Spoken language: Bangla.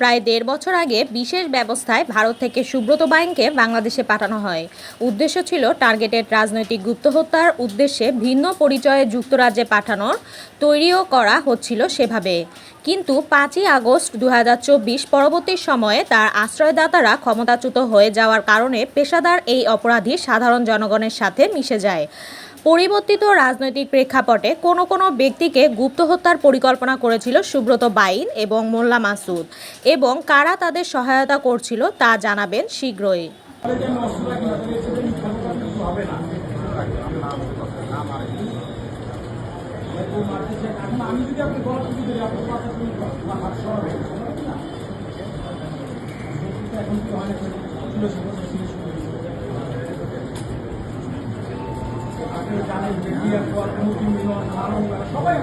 প্রায় ১.৫ বছর আগে বিশেষ ব্যবস্থায় ভারত থেকে সুব্রত বাইনকে বাংলাদেশে পাঠানো হয়। উদ্দেশ্য ছিল টার্গেটেড রাজনৈতিক গুপ্তহত্যার উদ্দেশ্যে ভিন্ন পরিচয়ে যুক্তরাজ্যে পাঠানোর তৈরিও করা হচ্ছিল সেভাবে। কিন্তু ৫ই আগস্ট ২০২৪ পরবর্তী সময়ে তার আশ্রয়দাতারা ক্ষমতাচ্যুত হয়ে যাওয়ার কারণে পেশাদার এই অপরাধী সাধারণ জনগণের সাথে মিশে যায়। পরিবর্তিত রাজনৈতিক প্রেক্ষাপটে কোনো কোনো ব্যক্তিকে গুপ্ত হত্যার পরিকল্পনা করেছিল সুব্রত বাইন এবং মোল্লা মাসুদ, এবং কারা তাদের সহায়তা করছিল তা জানাবেন শীঘ্রই। সবাই